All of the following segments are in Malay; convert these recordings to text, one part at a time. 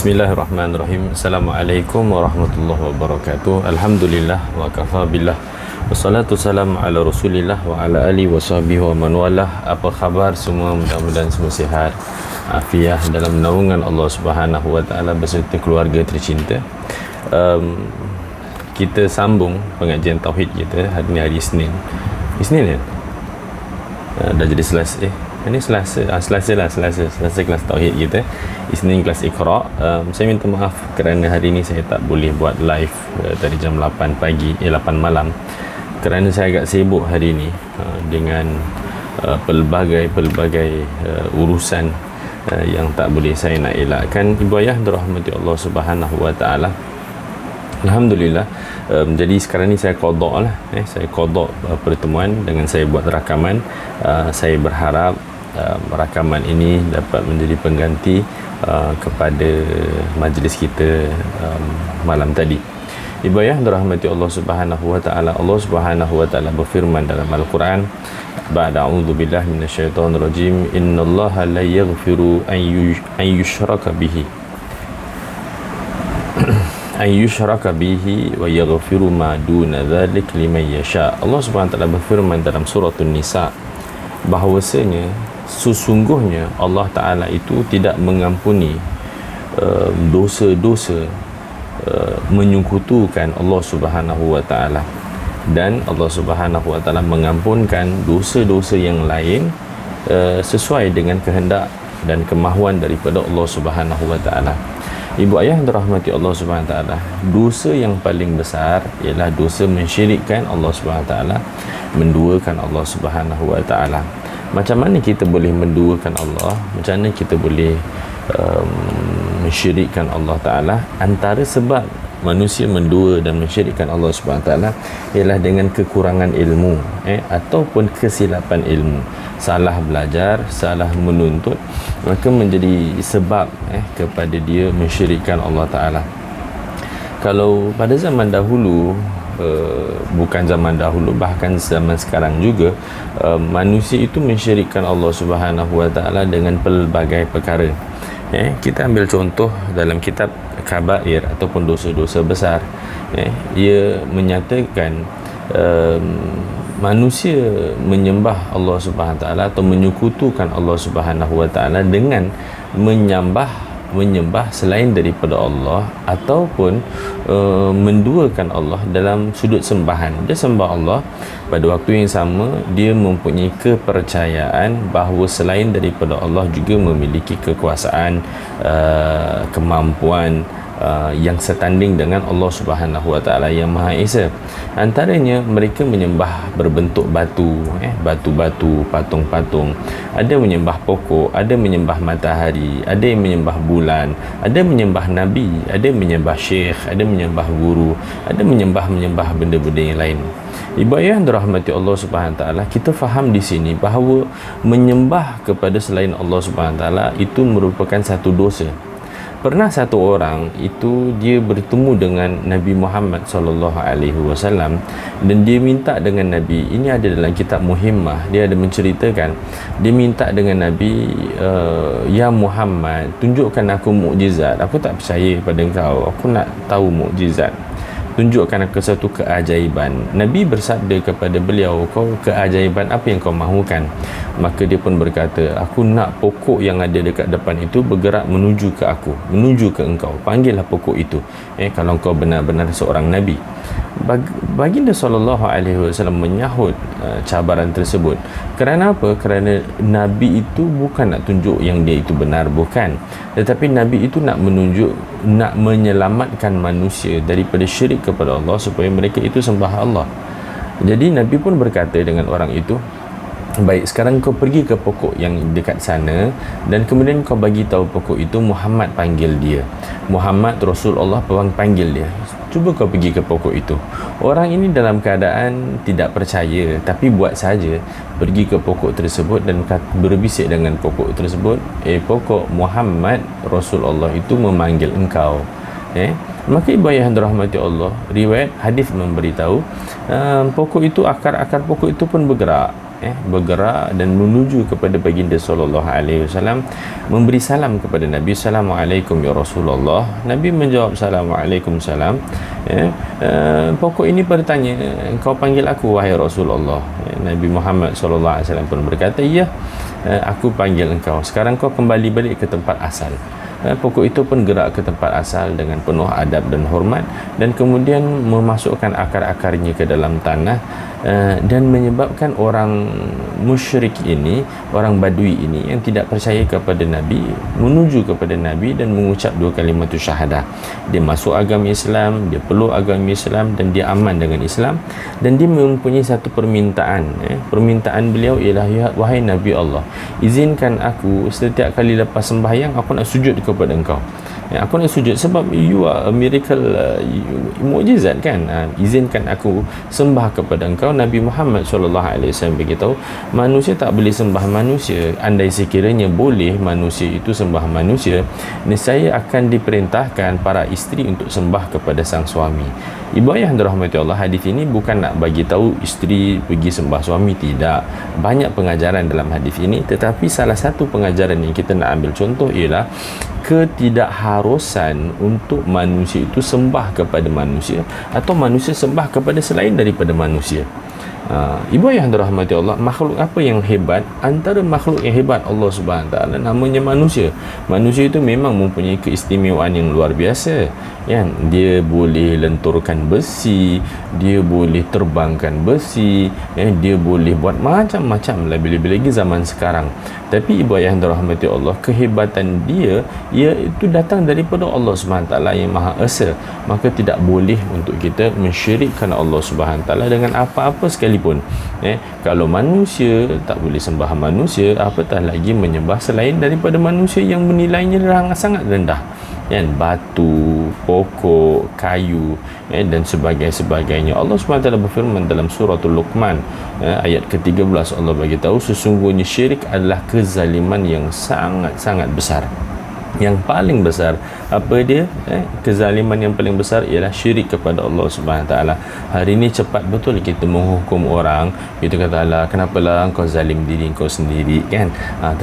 Bismillahirrahmanirrahim. Assalamualaikum warahmatullahi wabarakatuh. Alhamdulillah wa kafa billah. Wassalatu salam ala Rasulillah wa ala alihi wa sahbihi wa man walah. Apa khabar semua? Mudah-mudahan semua sihat, afiah dalam naungan Allah Subhanahu wa taala beserta keluarga tercinta. Kita sambung pengajian tauhid kita hari ni, hari Isnin. Isnin kan? Dah jadi Selasa. Ini Selasa kelas tauhid kita. Isnin kelas Iqra. Saya minta maaf kerana hari ini saya tak boleh buat live dari jam 8 pagi 8 malam kerana saya agak sibuk hari ini dengan pelbagai urusan yang tak boleh saya nak elakkan. Ibu ayah dirahmati Allah Subhanahu wa taala. Alhamdulillah. Jadi sekarang ni saya qada lah, saya qada pertemuan dengan saya buat rakaman. Saya berharap rakaman ini dapat menjadi pengganti kepada majlis kita malam tadi. Ibu ayah dirahmati Allah Subhanahu wa taala. Allah Subhanahu wa taala berfirman dalam Al-Quran, ba'da a'udzubillahi minasyaitonir rajim, innallaha la yaghfiru an yushraka bihi wa yaghfiru ma duna dzalik liman yasha. Allah Subhanahu wa taala berfirman dalam surah An-Nisa bahawasanya sesungguhnya Allah Ta'ala itu tidak mengampuni dosa-dosa menyekutukan Allah Subhanahu wa Ta'ala, dan Allah Subhanahu wa Ta'ala mengampunkan dosa-dosa yang lain sesuai dengan kehendak dan kemahuan daripada Allah Subhanahu wa Ta'ala. Ibu ayah dirahmati Allah Subhanahu wa Ta'ala, dosa yang paling besar ialah dosa mensyirikkan Allah Subhanahu wa Ta'ala, menduakan Allah Subhanahu wa Ta'ala. Macam mana kita boleh menduakan Allah? Macam mana kita boleh mensyirikkan Allah Ta'ala? Antara sebab manusia mendua dan mensyirikkan Allah Subhanahu Ta'ala ialah dengan kekurangan ilmu, ataupun kesilapan ilmu, salah belajar, salah menuntut, maka menjadi sebab kepada dia mensyirikkan Allah Ta'ala. Kalau pada zaman dahulu, bukan zaman dahulu, bahkan zaman sekarang juga, manusia itu mensyirikkan Allah Subhanahu wa Ta'ala dengan pelbagai perkara. Kita ambil contoh dalam kitab Kabair ataupun dosa-dosa besar. Ia menyatakan manusia menyembah Allah Subhanahu wa Ta'ala atau menyekutukan Allah Subhanahu wa Ta'ala dengan menyembah selain daripada Allah, ataupun menduakan Allah dalam sudut sembahan. Dia sembah Allah, pada waktu yang sama dia mempunyai kepercayaan bahawa selain daripada Allah juga memiliki kekuasaan, kemampuan yang setanding dengan Allah Subhanahu wa Ta'ala yang Maha Esa. Antaranya mereka menyembah berbentuk batu, batu-batu, patung-patung. Ada menyembah pokok, ada menyembah matahari, ada yang menyembah bulan, ada menyembah nabi, ada menyembah syekh, ada menyembah guru, ada menyembah benda-benda yang lain. Ibu ayah dirahmati Allah Subhanahu Ta'ala, kita faham di sini bahawa menyembah kepada selain Allah Subhanahu Ta'ala itu merupakan satu dosa. Pernah satu orang itu dia bertemu dengan Nabi Muhammad sallallahu alaihi wasallam, dan dia minta dengan Nabi, ini ada dalam kitab Muhimmah, dia ada menceritakan, dia minta dengan Nabi, ya Muhammad, tunjukkan aku mukjizat, aku tak percaya pada engkau, aku nak tahu mukjizat, tunjukkan aku satu keajaiban. Nabi bersabda kepada beliau, kau keajaiban apa yang kau mahukan? Maka dia pun berkata, aku nak pokok yang ada dekat depan itu bergerak menuju ke aku, menuju ke engkau, panggillah pokok itu, kalau engkau benar-benar seorang Nabi. Baginda sallallahu alaihi wasallam menyahut cabaran tersebut. Kerana apa? Kerana Nabi itu bukan nak tunjuk yang dia itu benar, bukan, tetapi Nabi itu nak menunjuk, nak menyelamatkan manusia daripada syirik kepada Allah supaya mereka itu sembah Allah. Jadi Nabi pun berkata dengan orang itu, baik, sekarang kau pergi ke pokok yang dekat sana, dan kemudian kau bagi tahu pokok itu Muhammad panggil dia. Muhammad Rasulullah panggil dia. Cuba kau pergi ke pokok itu. Orang ini dalam keadaan tidak percaya, tapi buat saja, pergi ke pokok tersebut dan berbisik dengan pokok tersebut, pokok, Muhammad Rasulullah itu memanggil engkau. Maka ibu ayah dirahmati Allah, riwayat hadis memberitahu, pokok itu, akar-akar pokok itu pun bergerak. bergerak dan menuju kepada baginda sallallahu alaihi wasallam, memberi salam kepada Nabi. Assalamualaikum ya Rasulullah. Nabi menjawab Assalamualaikum salam. Pokok ini bertanya, engkau panggil aku wahai Rasulullah? Nabi Muhammad sallallahu alaihi wasallam pun berkata, ya, aku panggil engkau. Sekarang kau kembali balik ke tempat asal. Pokok itu pun gerak ke tempat asal dengan penuh adab dan hormat, dan kemudian memasukkan akar-akarnya ke dalam tanah, dan menyebabkan orang musyrik ini, orang badui ini yang tidak percaya kepada Nabi, menuju kepada Nabi dan mengucap dua kalimat syahadah. Dia masuk agama Islam, dia peluk agama Islam, dan dia aman dengan Islam. Dan dia mempunyai satu permintaan. Permintaan beliau ialah, ya, wahai Nabi Allah, izinkan aku setiap kali lepas sembahyang aku nak sujud kepada engkau. Aku nak sujud sebab you are a miracle, mukjizat kan. Izinkan aku sembah kepada engkau. Nabi Muhammad SAW beritahu, manusia tak boleh sembah manusia. Andai sekiranya boleh manusia itu sembah manusia, nescaya akan diperintahkan para isteri untuk sembah kepada sang suami. Ibu ayah yang dirahmati Allah, hadis ini bukan nak bagi tahu isteri pergi sembah suami, tidak. Banyak pengajaran dalam hadis ini, tetapi salah satu pengajaran yang kita nak ambil contoh ialah ketidakharusan untuk manusia itu sembah kepada manusia atau manusia sembah kepada selain daripada manusia. Ibu ayah yang dirahmati Allah, makhluk apa yang hebat? Antara makhluk yang hebat Allah Subhanahu Wa Taala namanya manusia. Manusia itu memang mempunyai keistimewaan yang luar biasa, kan? Dia boleh lenturkan besi, dia boleh terbangkan besi, dia boleh buat macam-macam, lebih-lebih lagi zaman sekarang. Tapi ibu ayah yang dirahmati Allah, kehebatan dia iaitu datang daripada Allah Subhanahu Wa Taala yang Maha Esa. Maka tidak boleh untuk kita mensyirikkan Allah Subhanahu Wa Taala dengan apa-apa sekalipun. Kalau manusia tak boleh sembah manusia, apatah lagi menyembah selain daripada manusia yang menilainya sangat rendah, kan? Batu, pokok, kayu, dan sebagainya. Allah SWT berfirman dalam suratul Luqman, ayat ke-13, Allah bagi tahu, sesungguhnya syirik adalah kezaliman yang sangat-sangat besar. Yang paling besar apa dia? Kezaliman yang paling besar ialah syirik kepada Allah Subhanahu Taala. Hari ini cepat betul kita menghukum orang, kita kata, alah, kenapalah engkau zalim diri engkau sendiri, kan?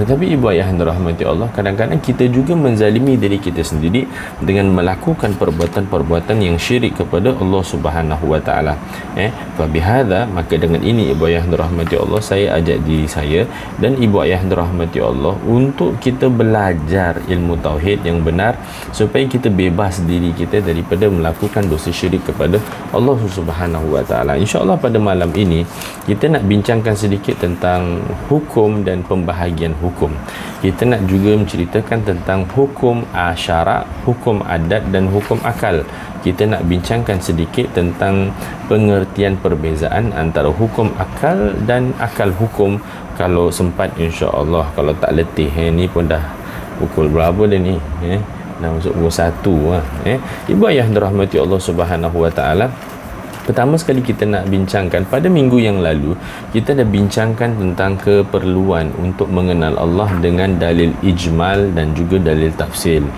Tetapi ibu ayah yang dirahmati Allah, kadang-kadang kita juga menzalimi diri kita sendiri dengan melakukan perbuatan-perbuatan yang syirik kepada Allah Subhanahu Wa Taala. Fabihadza, maka dengan ini ibu ayah yang dirahmati Allah, saya ajak diri saya dan ibu ayah yang dirahmati Allah untuk kita belajar ilmu tauhid yang benar, supaya kita bebas diri kita daripada melakukan dosa syirik kepada Allah Subhanahu Wa Taala. InsyaAllah pada malam ini kita nak bincangkan sedikit tentang hukum dan pembahagian hukum. Kita nak juga menceritakan tentang hukum syarak, hukum adat dan hukum akal. Kita nak bincangkan sedikit tentang pengertian perbezaan antara hukum akal dan akal hukum kalau sempat, insya-Allah. Kalau tak letih, ni pun dah pukul berapa dah ni? Dah masuk pukul 1. Ibu ayah dirahmati Allah Subhanahu Wa Taala, pertama sekali kita nak bincangkan, pada minggu yang lalu kita dah bincangkan tentang keperluan untuk mengenal Allah dengan dalil ijmal dan juga dalil tafsil.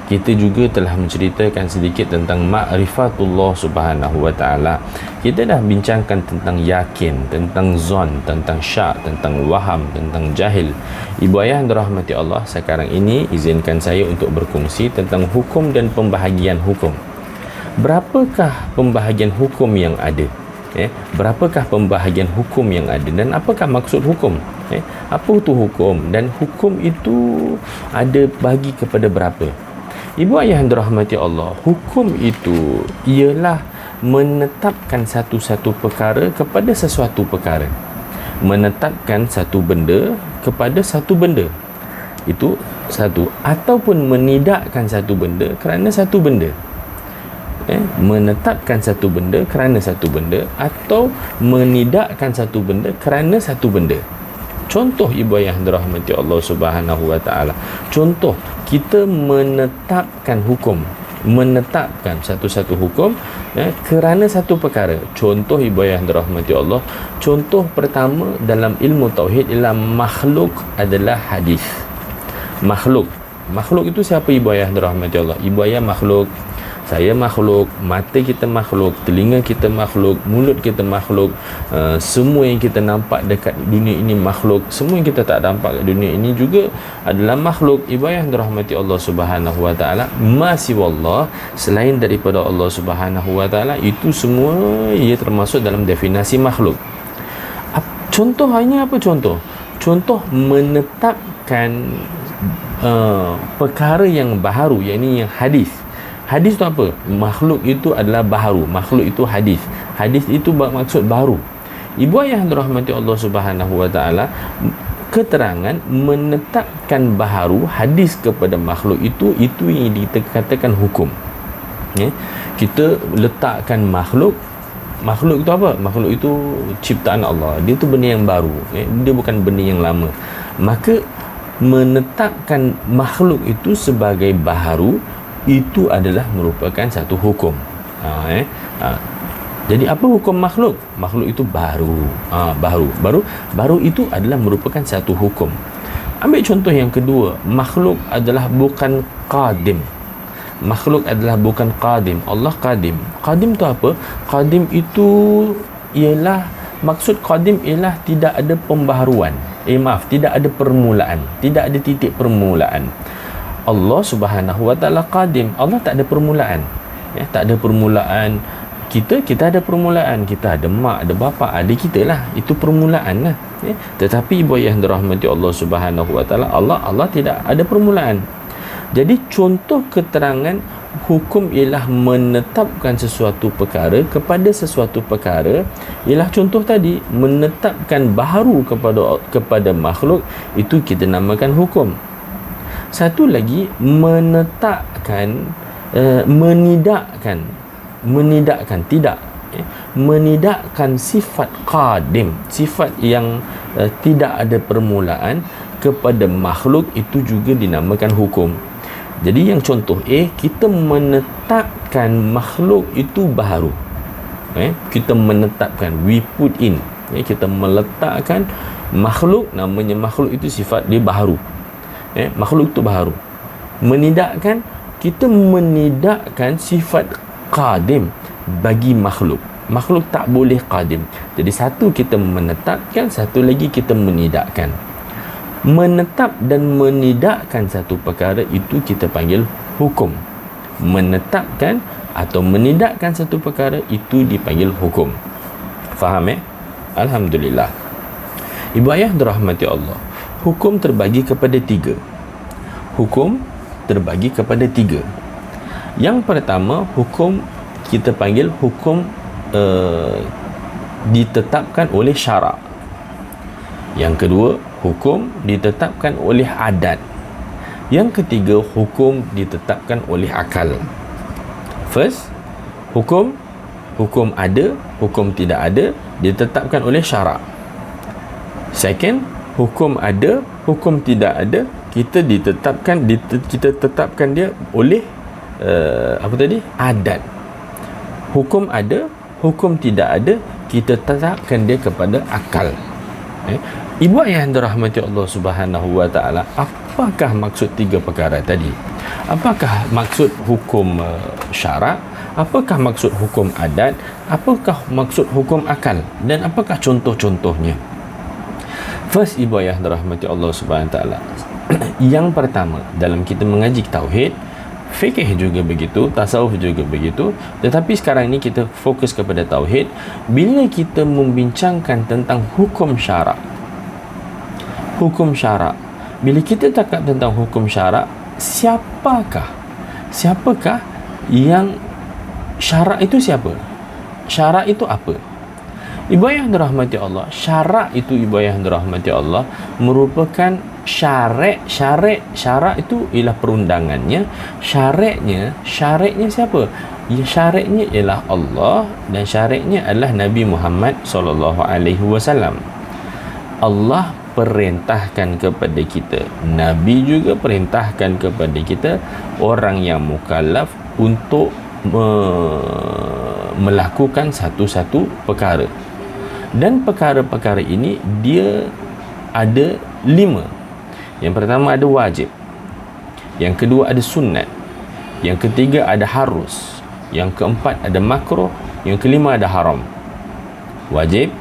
Kita juga telah menceritakan sedikit tentang ma'rifatullah Subhanahu Wa Taala. Kita dah bincangkan tentang yakin, tentang zon, tentang syak, tentang waham, tentang jahil. Ibu ayah yang dirahmati Allah, sekarang ini izinkan saya untuk berkongsi tentang hukum dan pembahagian hukum. Berapakah pembahagian hukum yang ada? Berapakah pembahagian hukum yang ada dan apakah maksud hukum? Apa itu hukum? Dan hukum itu ada bagi kepada berapa? Ibu ayah yang dirahmati Allah, hukum itu ialah menetapkan satu-satu perkara kepada sesuatu perkara. Menetapkan satu benda kepada satu benda. Itu satu. Ataupun menidakkan satu benda kerana satu benda. Menetapkan satu benda kerana satu benda, atau menidakkan satu benda kerana satu benda. Contoh ibu ayah dirahmati Allah Subhanahu Wa Taala. Contoh, kita menetapkan hukum, menetapkan satu-satu hukum kerana satu perkara. Contoh ibu ayah dirahmati Allah, contoh pertama dalam ilmu tauhid ialah makhluk adalah hadis. Makhluk itu siapa ibu ayah dirahmati Allah? Ibu ayah makhluk Saya makhluk, mata kita makhluk, telinga kita makhluk, mulut kita makhluk, semua yang kita nampak dekat dunia ini makhluk, semua yang kita tak nampak kat dunia ini juga adalah makhluk. Ibu yang dirahmati Allah Subhanahu wa taala, masih wallah, selain daripada Allah Subhanahu wa taala, itu semua ia termasuk dalam definisi makhluk. Contoh hanya apa contoh? Contoh menetapkan perkara yang baharu, yakni yang hadis. Hadis itu apa? Makhluk itu adalah baharu. Makhluk itu hadis. Hadis itu bermaksud baru. Ibu ayah dirahmati Allah Subhanahu wa taala, keterangan menetapkan baharu hadis kepada makhluk itu yang dikatakan hukum. Kita letakkan makhluk itu apa? Makhluk itu ciptaan Allah. Dia tu benda yang baru. Dia bukan benda yang lama. Maka menetapkan makhluk itu sebagai baharu itu adalah merupakan satu hukum. Jadi apa hukum makhluk? Makhluk itu baru. Baru itu adalah merupakan satu hukum. Ambil contoh yang kedua, makhluk adalah bukan qadim. Makhluk adalah bukan qadim. Allah qadim. Qadim itu apa? Qadim itu ialah, maksud qadim ialah tidak ada pembaharuan. Tidak ada permulaan. Tidak ada titik permulaan. Allah Subhanahu wa taala qadim. Allah tak ada permulaan. Tak ada permulaan. Kita ada permulaan. Kita ada mak, ada bapa, ada kita lah. Itu permulaan lah. Tetapi ibu ayah dirahmati Allah Subhanahu wa taala, Allah tidak ada permulaan. Jadi contoh keterangan hukum ialah menetapkan sesuatu perkara kepada sesuatu perkara, ialah contoh tadi menetapkan baharu kepada makhluk, itu kita namakan hukum. Satu lagi menetapkan, menidakkan sifat qadim, sifat yang tidak ada permulaan kepada makhluk, itu juga dinamakan hukum. Jadi yang contoh kita menetapkan makhluk itu baharu. Kita menetapkan, we put in, kita meletakkan makhluk, namanya makhluk itu sifat dia baharu. Makhluk itu baharu. Menidakkan, kita menidakkan sifat qadim bagi makhluk. Makhluk tak boleh qadim. Jadi satu kita menetapkan, satu lagi kita menidakkan. Menetap dan menidakkan satu perkara itu kita panggil hukum. Menetapkan atau menidakkan satu perkara itu dipanggil hukum. Faham Alhamdulillah. Ibu ayah dirahmati Allah, hukum terbagi kepada tiga. Yang pertama, hukum kita panggil hukum ditetapkan oleh syarak. Yang kedua, hukum ditetapkan oleh adat. Yang ketiga, hukum ditetapkan oleh akal. First, hukum ada, hukum tidak ada, ditetapkan oleh syarak. Second, hukum ada, hukum tidak ada, kita tetapkan dia oleh adat. Hukum ada, hukum tidak ada, kita tetapkan dia kepada akal. Ibu ayah yang dirahmati Allah Subhanahu wa taala, apakah maksud tiga perkara tadi? Apakah maksud hukum syarak? Apakah maksud hukum adat? Apakah maksud hukum akal? Dan apakah contoh-contohnya? First, ibu ayah dirahmati Allah Subhanahu wa taala, yang pertama, dalam kita mengaji tauhid, fikih juga begitu, tasawuf juga begitu, tetapi sekarang ini kita fokus kepada tauhid. Bila kita membincangkan tentang hukum syarak, bila kita cakap tentang hukum syarak, siapakah yang syarak itu? Siapa syarak itu? Apa? Ibu ayah dirahmati Allah, syarak itu, ibu ayah dirahmati Allah, merupakan syarak itu ialah perundangannya. Syaraknya siapa? Syaraknya ialah Allah, dan syaraknya adalah Nabi Muhammad sallallahu alaihi wasallam. Allah perintahkan kepada kita, Nabi juga perintahkan kepada kita, orang yang mukallaf, untuk melakukan satu-satu perkara. Dan perkara-perkara ini dia ada 5. Yang pertama ada wajib, yang kedua ada sunat, yang ketiga ada harus, yang keempat ada makruh, yang kelima ada haram. Wajib,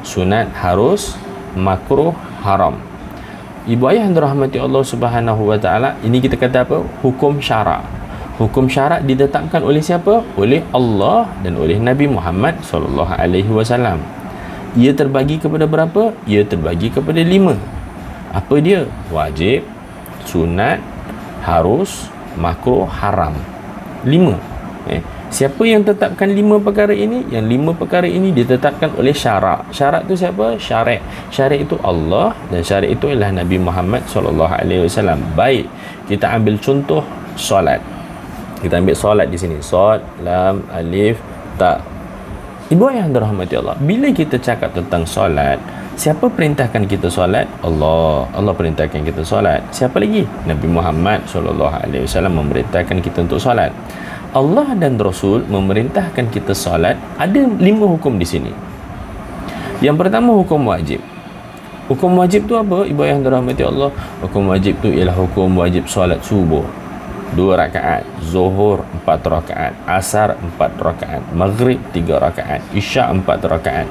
sunat, harus, makruh, haram. Ibu ayah yang dirahmati Allah Subhanahu wa taala, ini kita kata apa? Hukum syarak. Hukum syarak ditetapkan oleh siapa? Oleh Allah dan oleh Nabi Muhammad sallallahu alaihi wasallam. Ia terbagi kepada berapa? Ia terbagi kepada 5. Apa dia? Wajib, sunat, harus, makruh, haram. 5. Siapa yang tetapkan 5 perkara ini? Yang 5 perkara ini ditetapkan oleh syarak. Syarak tu siapa? Syariat. Syariat itu Allah dan syariat itu ialah Nabi Muhammad sallallahu alaihi wasallam. Baik, kita ambil contoh solat. Kita ambil solat di sini. Sod, lam, alif, ta. Ibu ayah yang dirahmati Allah, bila kita cakap tentang solat, siapa perintahkan kita solat? Allah. Allah perintahkan kita solat. Siapa lagi? Nabi Muhammad sallallahu alaihi wasallam memerintahkan kita untuk solat. Allah dan Rasul memerintahkan kita solat. Ada 5 hukum di sini. Yang pertama, hukum wajib. Hukum wajib tu apa? Ibu ayah yang dirahmati Allah, hukum wajib tu ialah hukum wajib solat subuh 2 rakaat, zuhur 4 rakaat, asar 4 rakaat, maghrib 3 rakaat, isyak 4 rakaat.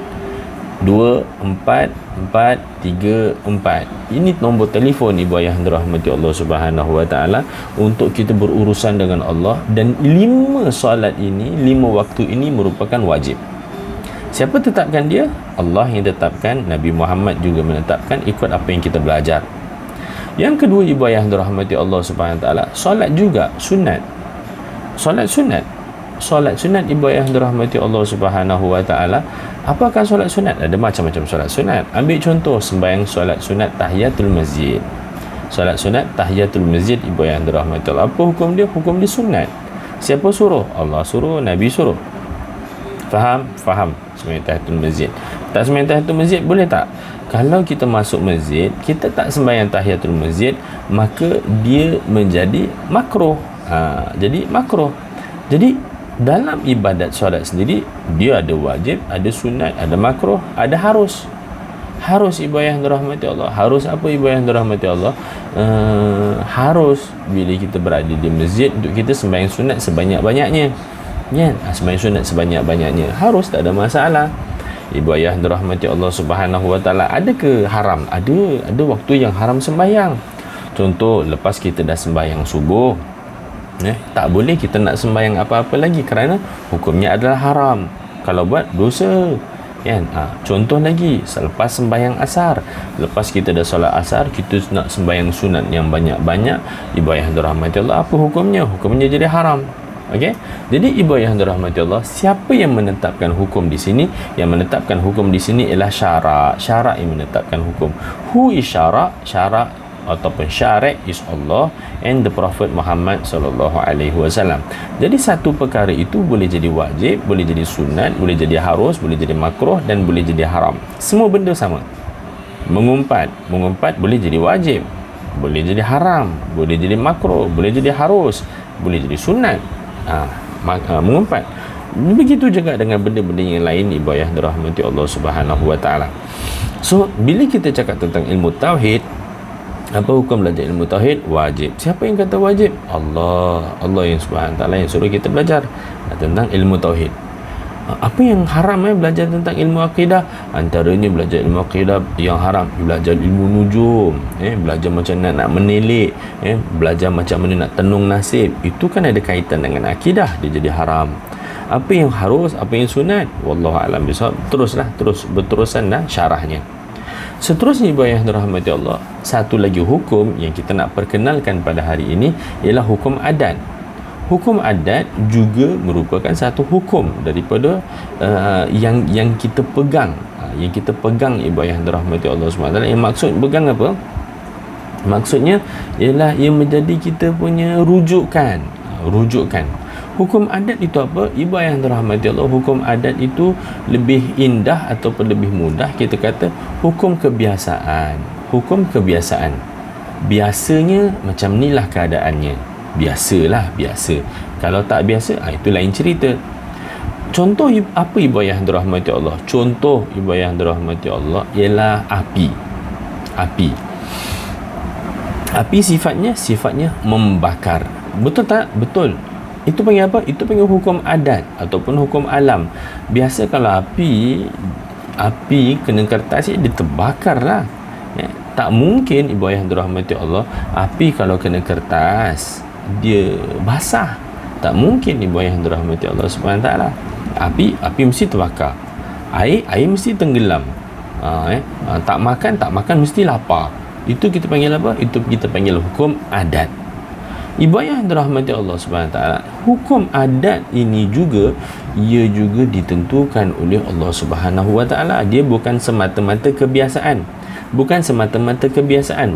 2, 4, 4, 3, 4. Ini nombor telefon ibu ayah yang dirahmati Allah Subhanahu wa taala untuk kita berurusan dengan Allah. Dan 5 solat ini, 5 waktu ini merupakan wajib. Siapa tetapkan dia? Allah yang tetapkan, Nabi Muhammad juga menetapkan ikut apa yang kita belajar. Yang kedua ibu ayah yang dirahmati Allah Subhanahu wa taala, solat juga sunat. Solat sunat. Solat sunat ibu ayah yang dirahmati Allah Subhanahu wa taala. Apakah solat sunat? Ada macam-macam solat sunat. Ambil contoh sembahyang solat sunat tahiyatul masjid. Solat sunat tahiyatul masjid ibu ayah yang dirahmati Allah. Apa hukum dia? Hukum dia sunat. Siapa suruh? Allah suruh, Nabi suruh. Faham? Faham. Sembahyang tahiyatul masjid. Tak sembahyang tahiyatul masjid boleh tak? Kalau kita masuk masjid, kita tak sembahyang tahiyatul masjid, maka dia menjadi makruh. Jadi makruh. Jadi dalam ibadat solat sendiri, dia ada wajib, ada sunat, ada makruh, ada harus. Harus ibu ayah yang dirahmati Allah. Harus apa ibu ayah yang dirahmati Allah? Harus bila kita berada di masjid untuk kita sembahyang sunat sebanyak-banyaknya. Ya, sembahyang sunat sebanyak-banyaknya. Harus, tak ada masalah. Ibu ayah yang dirahmati Allah Subhanahu wa taala, ada ke haram? Ada waktu yang haram sembahyang. Contoh, lepas kita dah sembahyang subuh, tak boleh kita nak sembahyang apa-apa lagi kerana hukumnya adalah haram. Kalau buat, dosa. Contoh lagi, selepas sembahyang asar, lepas kita dah solat asar, kita nak sembahyang sunat yang banyak-banyak, ibu ayah yang dirahmati Allah, apa hukumnya? Hukumnya jadi haram. Okey. Jadi ibu ayah yang dirahmati Allah, siapa yang menetapkan hukum di sini? Yang menetapkan hukum di sini ialah syarak. Syarak yang menetapkan hukum. Who is syarak? Syarak ataupun syariat is Allah and the Prophet Muhammad sallallahu alaihi wasallam. Jadi satu perkara itu boleh jadi wajib, boleh jadi sunat, boleh jadi harus, boleh jadi makruh dan boleh jadi haram. Semua benda sama. Mengumpat boleh jadi wajib, boleh jadi haram, boleh jadi makruh, boleh jadi harus, boleh jadi sunat. Mengumpat. Begitu juga dengan benda-benda yang lain ibu ayah dirahmati Allah Subhanahu wa taala. So, bila kita cakap tentang ilmu tauhid, apa hukum belajar ilmu tauhid? Wajib. Siapa yang kata wajib? Allah yang Subhanahu wa taala yang suruh kita belajar tentang ilmu tauhid. Apa yang haram belajar tentang ilmu akidah? Antaranya belajar ilmu akidah yang haram, belajar ilmu nujum, belajar macam nak menilik, belajar macam mana nak tenung nasib. Itu kan ada kaitan dengan akidah, dia jadi haram. Apa yang harus, apa yang sunat? Wallahu a'lam bishawab. Terus berterusan syarahnya. Seterusnya ibu ayah dirahmati Allah, satu lagi hukum yang kita nak perkenalkan pada hari ini ialah hukum adat. Hukum adat juga merupakan satu hukum daripada yang kita pegang. Yang kita pegang ibu ayah dirahmati Allah SWT. Yang maksud pegang apa? Maksudnya ialah ia menjadi kita punya rujukan. Hukum adat itu apa? Ibu ayah dirahmati Allah, hukum adat itu lebih indah ataupun lebih mudah kita kata hukum kebiasaan. Hukum kebiasaan. Biasanya macam inilah keadaannya. Biasa. Kalau tak biasa, itu lain cerita. Contoh apa ibu ayah dirahmati Allah? Contoh ibu ayah dirahmati Allah ialah api. Api sifatnya membakar. Betul tak? Betul. Itu panggil apa? Itu panggil hukum adat ataupun hukum alam. Biasa kalau api kena kertas, dia terbakar lah. Tak mungkin, ibu ayah dirahmati Allah, api kalau kena kertas dia basah. Tak mungkin, ibu ayah dirahmati Allah Subhanahu taala. Api mesti terbakar. Air mesti tenggelam. Tak makan mesti lapar. Itu kita panggil apa? Itu kita panggil hukum adat. Ibu ayah dirahmati Allah Subhanahu taala, hukum adat ini juga ditentukan oleh Allah Subhanahu wa taala. Dia bukan semata-mata kebiasaan.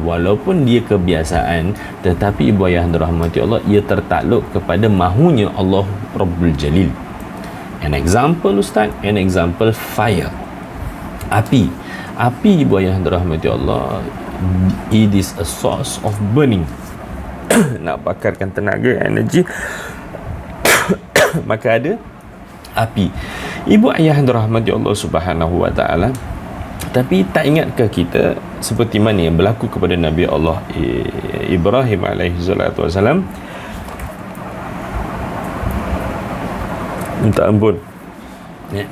Walaupun dia kebiasaan, tetapi ibu ayah dirahmati Allah, ia tertakluk kepada mahunya Allah Rabbul Jalil. An example, Ustaz, fire. Api ibu ayah dirahmati Allah, it is a source of burning. Nak bakarkan tenaga, energi, maka ada api. Ibu ayah dirahmati Allah Subhanahu wa taala. Tapi tak ingatkah kita seperti mana yang berlaku kepada Nabi Allah Ibrahim alaihi salatu wasalam? Minta ampun,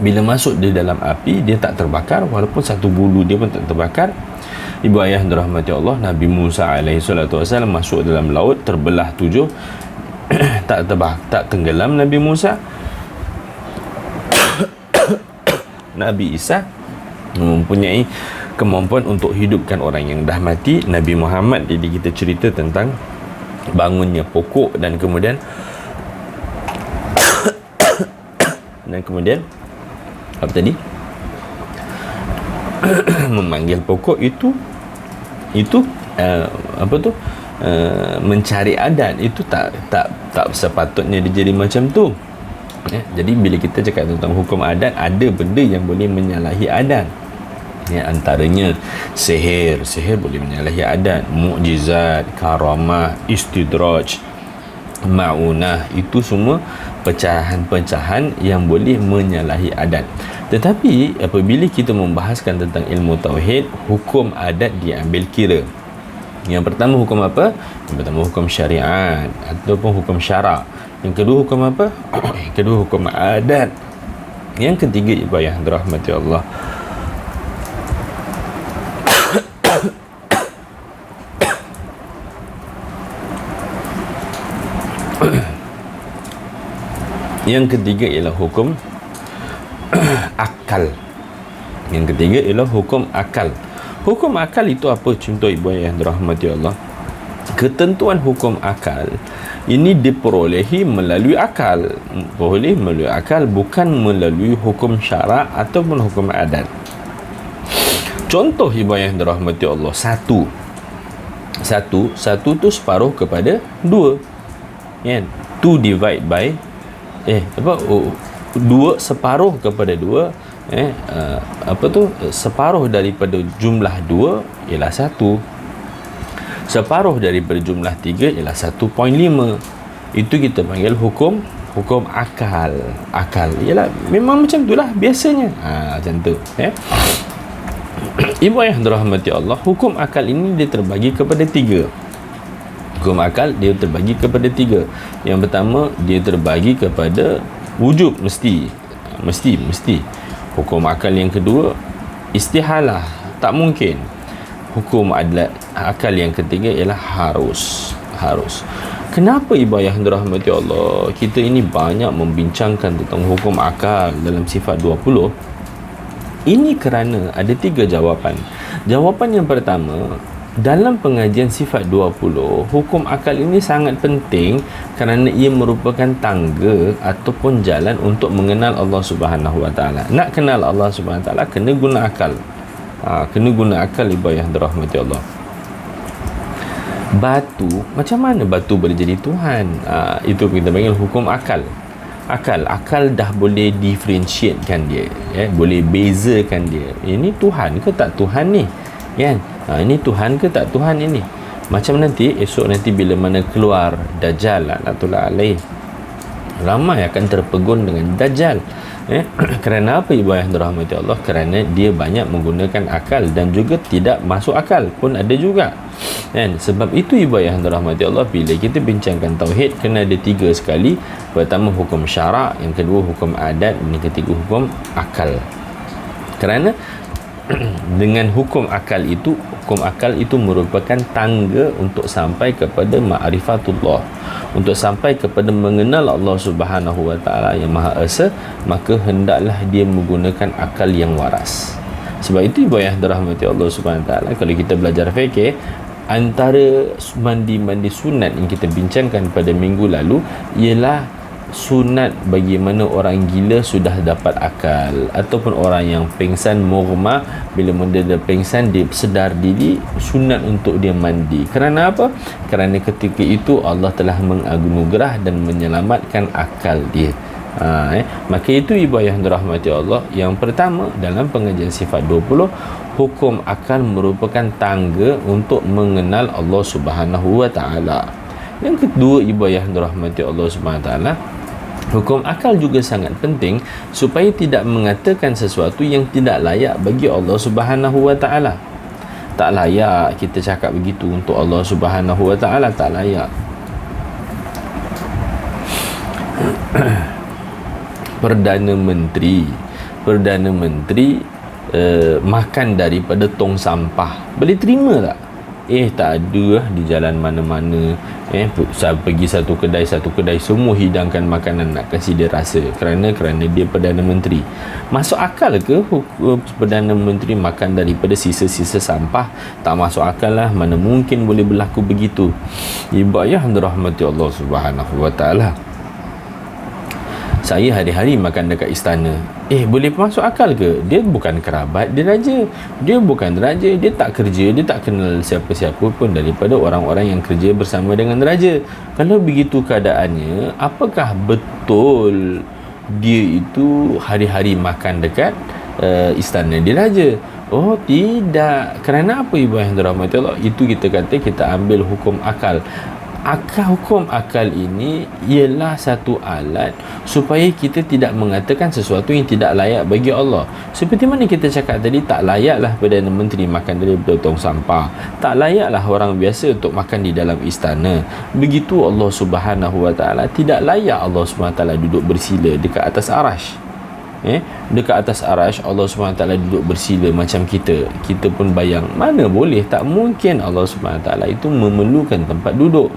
bila masuk di dalam api, dia tak terbakar, walaupun satu bulu dia pun tak terbakar. Ibu ayah dirahmati Allah, Nabi Musa alaihi salatu wasallam masuk dalam laut, terbelah 7, tak tenggelam Nabi Musa. Nabi Isa mempunyai kemampuan untuk hidupkan orang yang dah mati. Nabi Muhammad, jadi kita cerita tentang bangunnya pokok dan kemudian apa tadi? Memanggil pokok itu mencari adat. Itu tak sepatutnya dia jadi macam tu. Jadi bila kita cakap tentang hukum adat, ada benda yang boleh menyalahi adat. Antaranya sihir boleh menyalahi adat, mukjizat, karamah, istidraj, ma'unah, itu semua pecahan-pecahan yang boleh menyalahi adat. Tetapi apabila kita membahaskan tentang ilmu tauhid, hukum adat diambil kira. Yang pertama hukum apa? Yang pertama hukum syariat ataupun hukum syarak. Yang kedua hukum apa? Yang kedua hukum adat. Yang ketiga, ibu ayah dirahmati Allah, yang ketiga ialah hukum akal. Yang ketiga ialah hukum akal. Hukum akal itu apa? Contoh ibu ayah dirahmati Allah, ketentuan hukum akal ini diperolehi melalui akal. Boleh melalui akal, bukan melalui hukum syarak ataupun hukum adat. Contoh ibu ayah dirahmati Allah, satu tu separuh kepada 2, kan? 2 divide by 2 separuh kepada 2, separuh daripada jumlah 2 ialah 1. Separuh daripada jumlah 3 ialah 1.5. Itu kita panggil hukum akal. Akal ialah memang macam itulah biasanya. Macam tu. Ibu ayah dirahmati Allah, hukum akal ini dia terbagi kepada 3. Hukum akal dia terbagi kepada 3. Yang pertama, dia terbagi kepada wujub, mesti. Hukum akal yang kedua, istihalah, tak mungkin. Hukum akal yang ketiga ialah harus. Kenapa ibu ayah dirahmati Allah, kita ini banyak membincangkan tentang hukum akal dalam sifat 20? Ini kerana ada 3 jawapan. Jawapan yang pertama, dalam pengajian sifat 20, hukum akal ini sangat penting kerana ia merupakan tangga ataupun jalan untuk mengenal Allah Subhanahu Wa Taala. Nak kenal Allah Subhanahu Wa Taala, kena guna akal. Kena guna akal, ibu ayah dirahmati Allah. Batu, macam mana batu boleh jadi Tuhan? Itu kita panggil hukum akal. Akal dah boleh differentiatekan dia, boleh bezakan dia. Ini Tuhan ke tak Tuhan ni, kan? Ini Tuhan ke tak Tuhan ini? Macam nanti esok bila mana keluar Dajjal laknatullah alaih, Ramai akan terpegun dengan Dajjal. Kerana apa ibu yang dirahmati Allah? Kerana dia banyak menggunakan akal dan juga tidak masuk akal pun ada juga. Dan sebab itu ibu yang dirahmati Allah, bila kita bincangkan tauhid, kena ada 3 sekali. Pertama hukum syarak, yang kedua hukum adat, dan yang ketiga hukum akal. Kerana dengan hukum akal itu merupakan tangga untuk sampai kepada ma'rifatullah, untuk sampai kepada mengenal Allah Subhanahu wa taala yang Maha Esa. Maka hendaklah dia menggunakan akal yang waras. Sebab itu ibu yang dirahmati Allah Subhanahu wa taala, kalau kita belajar fikih, antara mandi sunat yang kita bincangkan pada minggu lalu ialah sunat bagaimana orang gila sudah dapat akal, ataupun orang yang pengsan mughma, bila dia dah pengsan, dia sedar diri, sunat untuk dia mandi. Kerana apa? Kerana ketika itu Allah telah menganugerah dan menyelamatkan akal dia. Maka itu ibu yang dirahmati Allah, yang pertama dalam pengajian sifat 20, hukum akal merupakan tangga untuk mengenal Allah Subhanahu wa taala. Yang kedua ibu yang dirahmati Allah Subhanahu wa taala, hukum akal juga sangat penting supaya tidak mengatakan sesuatu yang tidak layak bagi Allah Subhanahu wa taala. Tak layak kita cakap begitu untuk Allah Subhanahu wa taala, tak layak. Perdana Menteri makan daripada tong sampah, boleh terima tak? Tak ada lah di jalan mana-mana. Pergi satu kedai semua hidangkan makanan nak kasih dia rasa. Kerana dia Perdana Menteri. Masuk akal ke Perdana Menteri makan daripada sisa-sisa sampah? Tak masuk akal lah. Mana mungkin boleh berlaku begitu. Ibu ayah dirahmati Allah Subhanahu wa taala, saya hari-hari makan dekat istana. Boleh masuk akal ke? Dia bukan kerabat dia raja. Dia bukan raja, dia tak kerja, dia tak kenal siapa-siapa pun daripada orang-orang yang kerja bersama dengan raja. Kalau begitu keadaannya, apakah betul dia itu hari-hari makan dekat istana dia raja? Oh tidak. Kerana apa ibu yang dirahmati Allah? Itu kita kata kita ambil hukum akal. Hukum akal ini ialah satu alat supaya kita tidak mengatakan sesuatu yang tidak layak bagi Allah. Seperti mana kita cakap tadi, tak layaklah Perdana Menteri makan daripada tong sampah, tak layaklah orang biasa untuk makan di dalam istana. Begitu Allah Subhanahu wa taala, tidak layak Allah Subhanahu wa taala duduk bersila dekat atas arash. Dekat atas arash Allah SWT duduk bersila macam kita pun bayang, mana boleh, tak mungkin Allah SWT itu memerlukan tempat duduk.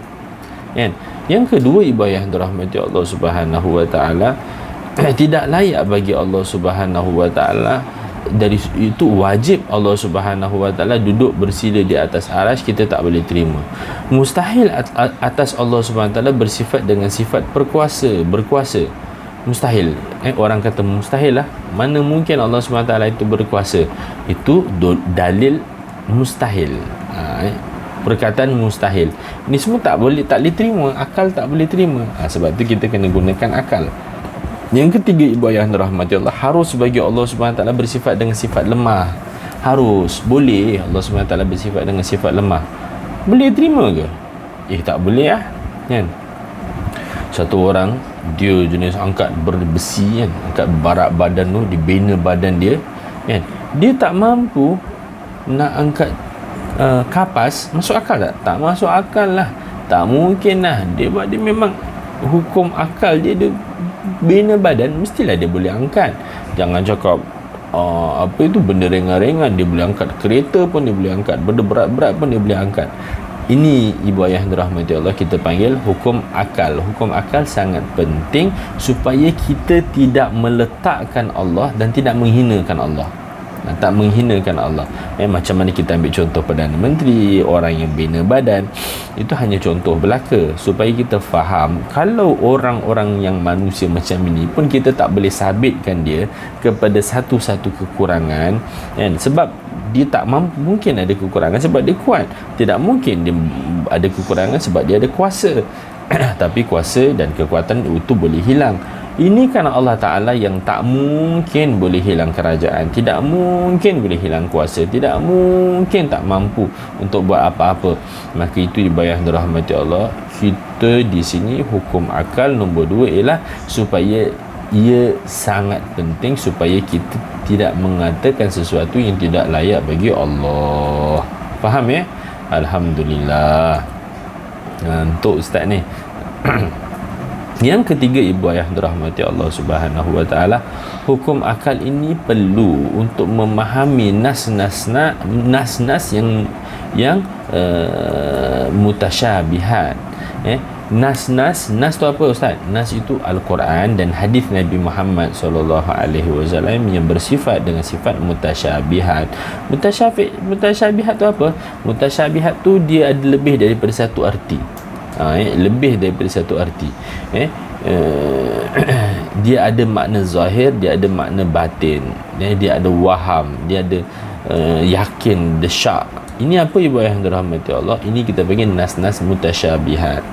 Yang kedua ibu yang dirahmati Allah Subhanahu wa taala, tidak layak bagi Allah Subhanahu wa taala, dari itu wajib Allah Subhanahu wa taala duduk bersila di atas arash, kita tak boleh terima. Mustahil atas Allah Subhanahu wa taala bersifat dengan sifat berkuasa. Mustahil. Orang kata mustahil lah. Mana mungkin Allah SWT itu berkuasa? Itu dalil mustahil. Perkataan mustahil. Ini semua tak boleh terima. Akal tak boleh terima. Sebab tu kita kena gunakan akal. Yang ketiga ibu ayah rahmati Allah, harus bagi Allah SWT bersifat dengan sifat lemah. Harus. Boleh Allah SWT bersifat dengan sifat lemah. Boleh terima ke? Tak boleh lah. Kan? Satu orang dia jenis angkat berbesi kan, angkat barak badan tu, dibina badan dia kan, dia tak mampu nak angkat kapas. Masuk akal tak? Tak masuk akal lah. Tak mungkin lah. Dia memang hukum akal dia bina badan, mestilah dia boleh angkat. Jangan cakap apa itu benda ringan-ringan dia boleh angkat, kereta pun dia boleh angkat, benda berat-berat pun dia boleh angkat. Ini ibu ayah dirahmati Allah, kita panggil hukum akal. Hukum akal sangat penting supaya kita tidak meletakkan Allah dan tidak menghinakan Allah. Tak menghinakan Allah. Macam mana kita ambil contoh Perdana Menteri, orang yang bina badan, itu hanya contoh belaka supaya kita faham kalau orang-orang yang manusia macam ini pun kita tak boleh sabitkan dia kepada satu-satu kekurangan kan? Sebab dia tak mampu, mungkin ada kekurangan sebab dia kuat, tidak mungkin dia ada kekurangan sebab dia ada kuasa. Tapi kuasa dan kekuatan itu boleh hilang. Ini kan Allah Ta'ala yang tak mungkin boleh hilang kerajaan, tidak mungkin boleh hilang kuasa, tidak mungkin tak mampu untuk buat apa-apa. Maka itu ibadah dirahmati Allah, kita di sini hukum akal nombor 2 ialah supaya ia sangat penting supaya kita tidak mengatakan sesuatu yang tidak layak bagi Allah. Faham ya? Alhamdulillah. Untuk ustaz ni. Yang ketiga, ibu ayah dirahmati Allah Subhanahu wa taala, hukum akal ini perlu untuk memahami nas-nas yang mutasyabihat. Nas tu apa ustaz? Nas itu Al-Quran dan hadis Nabi Muhammad sallallahu alaihi wasallam yang bersifat dengan sifat mutasyabihat. Mutasyabihat tu apa? Mutasyabihat tu dia ada lebih daripada satu arti. Lebih daripada satu arti. Dia ada makna zahir, dia ada makna batin, dia ada waham, dia ada yakin, dia syak. Ini apa ibu ayah yang dirahmati Allah? Ini kita panggil nas-nas mutasyabihat.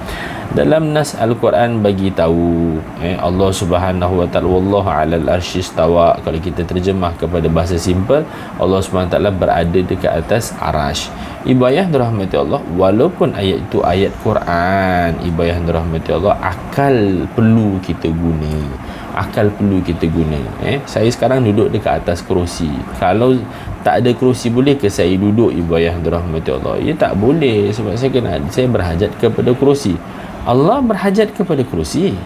Dalam nas Al-Quran bagi tahu Allah Subhanahu wa taala wallahu 'alal arsy istawa. Kalau kita terjemah kepada bahasa simple, Allah Subhanahu wa taala berada dekat atas arasy. Ibu ayah dirahmati Allah, walaupun ayat itu ayat Quran, ibu ayah dirahmati Allah, akal perlu kita guna. Akal perlu kita guna. Saya sekarang duduk dekat atas kerusi. Kalau tak ada kerusi, boleh ke saya duduk ibu ayah dirahmati Allah? Ya tak boleh, sebab saya berhajat kepada kerusi. Allah berhajat kepada kerusi?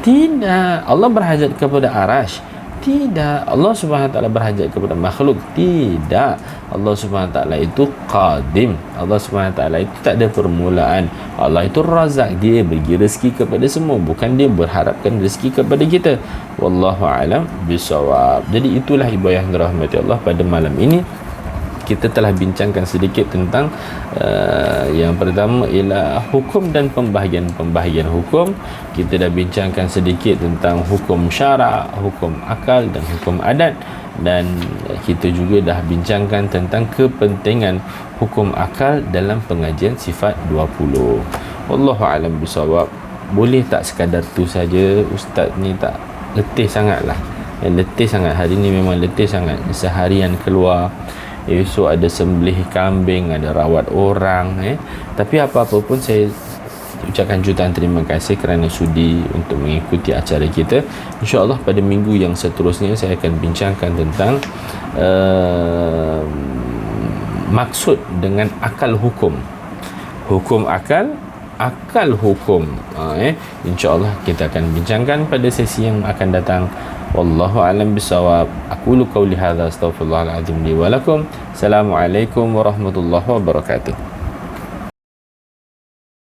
Tidak. Allah berhajat kepada arasy? Tidak. Allah Subhanahu wa taala berhajat kepada makhluk? Tidak. Allah Subhanahu wa taala itu qadim. Allah Subhanahu wa taala itu tak ada permulaan. Allah itu razak, dia bagi rezeki kepada semua, bukan dia berharapkan rezeki kepada kita. Wallahu alam bisawab. Jadi itulah ibu ayah dirahmati Allah, pada malam ini kita telah bincangkan sedikit tentang yang pertama ialah hukum dan pembahagian hukum. Kita dah bincangkan sedikit tentang hukum syarak, hukum akal dan hukum adat, dan kita juga dah bincangkan tentang kepentingan hukum akal dalam pengajian sifat 20. Wallahu a'lam bisawab. Boleh tak sekadar tu saja? Ustaz ni tak letih sangatlah. Letih sangat hari ni, memang letih sangat. Seharian keluar, esok ada sembelih kambing, ada rawat orang. Tapi apa-apa pun saya ucapkan jutaan terima kasih kerana sudi untuk mengikuti acara kita. InsyaAllah pada minggu yang seterusnya saya akan bincangkan tentang maksud dengan akal hukum. Hukum akal hukum. InsyaAllah kita akan bincangkan pada sesi yang akan datang. Wallahu a'lam bisawab. Aqulu qawli hadza astaghfirullahal azim li wa lakum. Assalamualaikum warahmatullahi wabarakatuh.